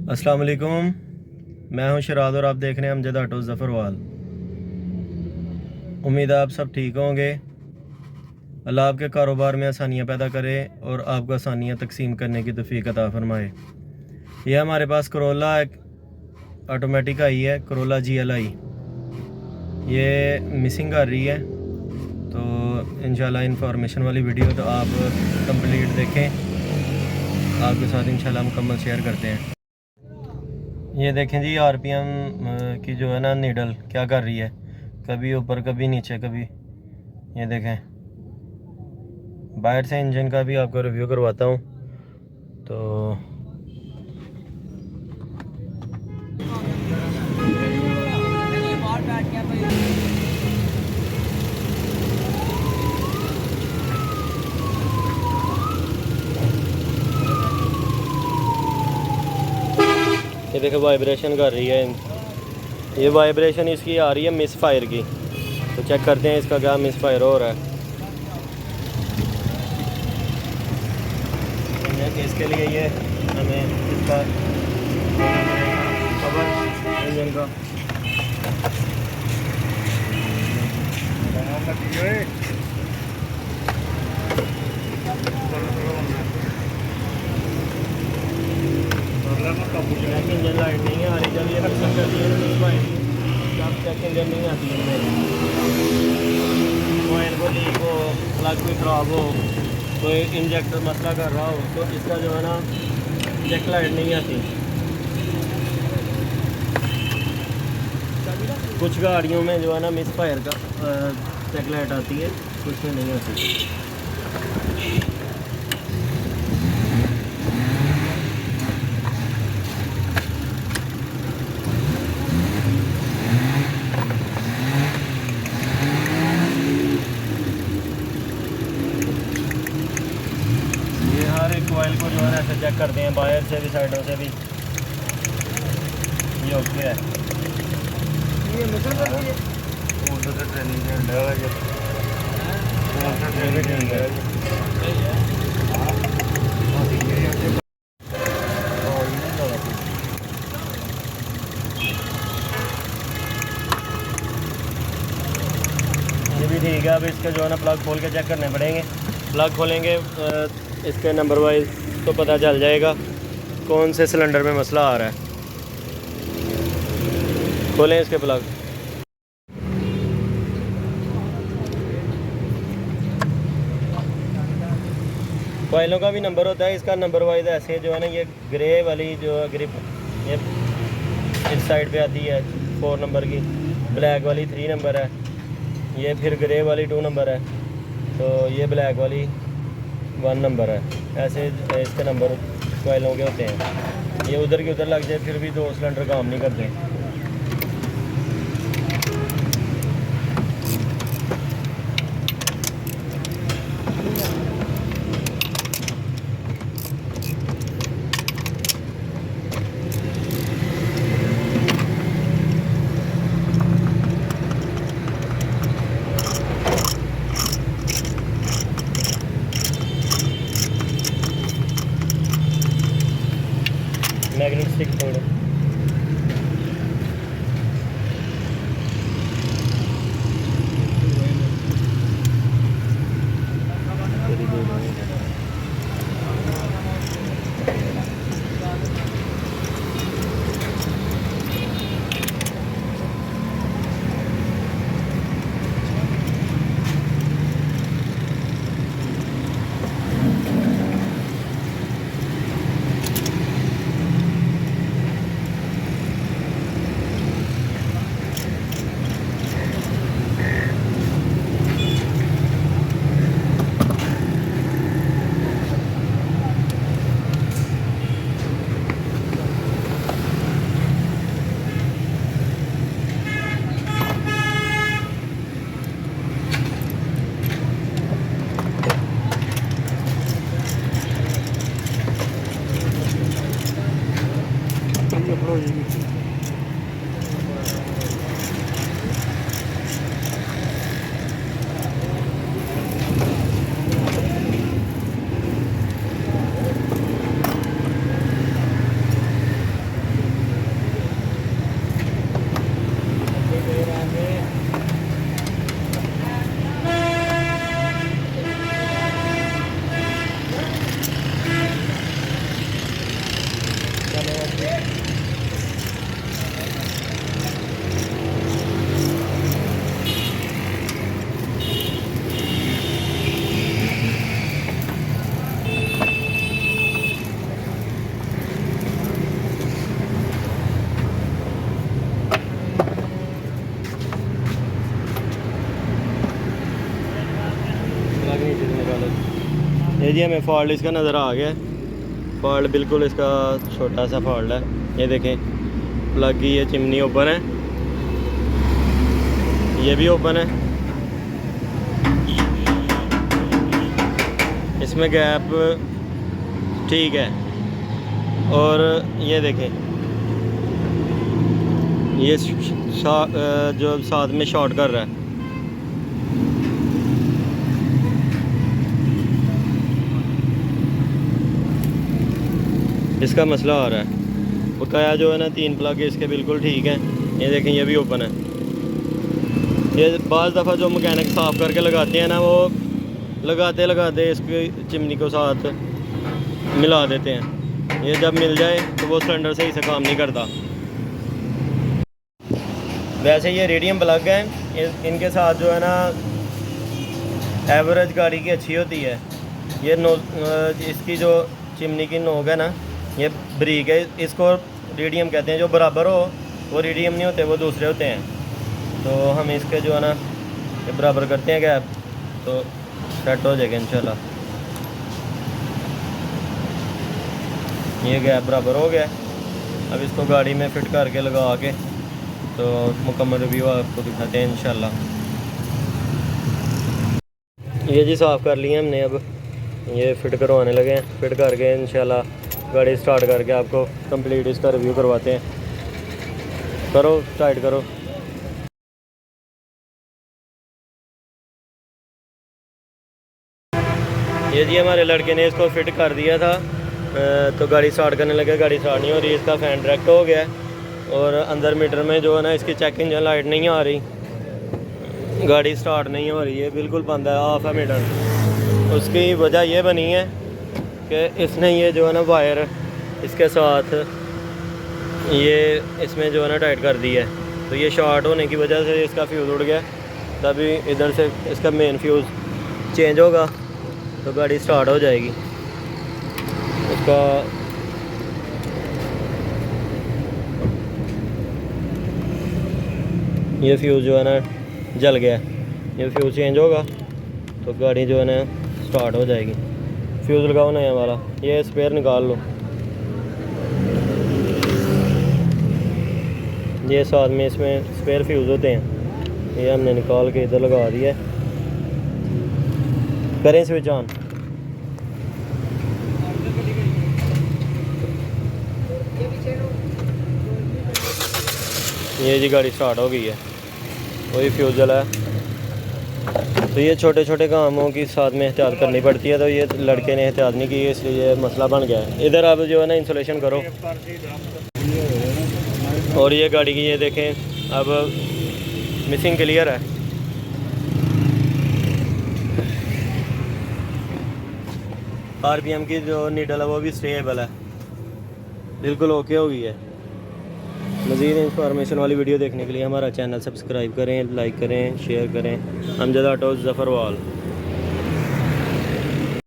अस्सलाम वालेकुम। मैं हूं शराद और आप देख रहे हैं अमजद ऑटो ज़फ़रवाल। उम्मीद है आप सब ठीक होंगे। अल्लाह आपके कारोबार में आसानियां पैदा करे और आपको आसानियां तकसीम करने की तौफीक अता फरमाए। यह हमारे पास करोला एक ऑटोमेटिक आई है, करोला GLI। ये मिसिंग कर रही है, तो इंशाल्लाह इंफॉर्मेशन वाली वीडियो तो आप कंप्लीट देखें, आपके साथ इंशाल्लाह मुकम्मल शेयर करते हैं। ये देखें जी, RPM की जो है ना नीडल क्या कर रही है, कभी ऊपर कभी नीचे कभी। ये देखें, बाहर से इंजन का भी आपको रिव्यू करवाता हूँ। तो ये देखें वाइब्रेशन कर रही है। ये वाइब्रेशन इसकी आ रही है मिस फायर की, तो चेक करते हैं इसका क्या मिस फायर हो रहा है। इसके लिए ये हमें इसका कवर इंजन का इंजन लाइट नहीं आ रही। जब ये रक्षा कर दिए जब चेक इंजन नहीं आती है, कोयल को लीक हो, प्लग भी ख़राब हो, कोई इंजेक्टर मसला कर रहा हो, तो इसका जो है ना चेक लाइट नहीं आती। कुछ गाड़ियों में जो है ना मिस फायर का चेक लाइट आती है, कुछ में नहीं आती। ये हर एक कोयल को जो है ना ऐसे चेक करते हैं, बाहर से भी साइडों से भी। ये ओके है। ये मिशन कर रही है ट्रेनिंग के अंदर है, ये ट्रेनिंग है। ये भी ठीक है। अब इसके जो है ना प्लग खोल के चेक करने पड़ेंगे। प्लग खोलेंगे इसके नंबर वाइज तो पता चल जाएगा कौन से सिलेंडर में मसला आ रहा है। खोलें इसके प्लग। कोयलों का भी नंबर होता है, इसका नंबर वाइज ऐसे जो है ना, ये ग्रे वाली जो ग्रिप ये इस साइड पे आती है 4 नंबर की, ब्लैक वाली 3 नंबर है, ये फिर ग्रे वाली 2 नंबर है, तो ये ब्लैक वाली 1 नंबर है। ऐसे इसके नंबर कोयलों के होते हैं। ये उधर की उधर लग जाए फिर भी 2 सिलेंडर काम नहीं करते। मैग्नेट स्टिक तोड़ो। ये जी हमें फॉल्ट इसका नज़र आ गया है। फॉल्ट बिल्कुल इसका छोटा सा फॉल्ट है। ये देखें प्लग की ये चिमनी ओपन है, ये भी ओपन है, इसमें गैप ठीक है। और ये देखें ये जो साथ में शॉर्ट कर रहा है, इसका मसला आ रहा है। बकाया जो है ना 3 प्लग इसके बिल्कुल ठीक है। ये देखें ये भी ओपन है। ये बाज़ दफ़ा जो मैकेनिक साफ़ करके लगाते हैं ना, वो लगाते लगाते इसकी चिमनी को साथ मिला देते हैं। ये जब मिल जाए तो वो सिलेंडर सही से काम नहीं करता। वैसे ये रेडियम प्लग हैं, इनके साथ जो है ना एवरेज गाड़ी की अच्छी होती है। ये इसकी जो चिमनी की नोक है ना, ये ब्रिक है, इसको रेडियम कहते हैं। जो बराबर हो वो रेडियम नहीं होते, वो दूसरे होते हैं। तो हम इसके जो है ना ये बराबर करते हैं गैप, तो सेट हो जाएगा इंशाल्लाह। ये गैप बराबर हो गया। अब इसको गाड़ी में फ़िट करके लगा के तो मुकम्मल रिव्यू आपको दिखाते हैं इंशाल्लाह। ये जी साफ़ कर लिए हमने, अब ये फ़िट करवाने लगे हैं। फ़िट करके इंशाल्लाह गाड़ी स्टार्ट करके आपको कंप्लीट इसका रिव्यू करवाते हैं। करो स्टार्ट करो। ये जी हमारे लड़के ने इसको फ़िट कर दिया था, तो गाड़ी स्टार्ट करने लगे। गाड़ी स्टार्ट नहीं हो रही, इसका फ़ैन डायरेक्ट हो गया है और अंदर मीटर में जो है ना इसकी चेक इंजन लाइट नहीं आ रही, गाड़ी स्टार्ट नहीं हो रही है, बिल्कुल बंद है, ऑफ है मीटर। उसकी वजह ये बनी है कि इसने ये जो है ना वायर इसके साथ ये इसमें जो है ना टाइट कर दी है। तो ये शॉर्ट होने की वजह से इसका फ्यूज़ उड़ गया। तभी इधर से इसका मेन फ्यूज़ चेंज होगा तो गाड़ी स्टार्ट हो जाएगी। इसका ये फ्यूज़ जो है ना जल गया, ये फ्यूज़ चेंज होगा तो गाड़ी जो है ना स्टार्ट हो जाएगी। फ्यूज़ लगाओ नया वाला, ये स्पेयर निकाल लो। ये साथ में इसमें स्पेयर फ्यूज़ होते हैं, ये हमने निकाल के इधर लगा दिया है। करें स्विच ऑन। ये जी गाड़ी स्टार्ट हो गई है, वही फ्यूज़ जला है। तो ये छोटे छोटे कामों की साथ में एहतियात करनी पड़ती है, तो ये लड़के ने एहतियात नहीं की, इसलिए ये मसला बन गया है। इधर अब जो है ना इंसुलेशन करो। और ये गाड़ी की ये देखें अब मिसिंग क्लियर है। आरपीएम की जो नीडल है वो भी स्टेबल है, बिल्कुल ओके हो गई है। मज़ीद इंफॉर्मेशन वाली वीडियो देखने के लिए हमारा चैनल सब्सक्राइब करें, लाइक करें, शेयर करें। अमजद ऑटोज़ ज़फ़रवाल।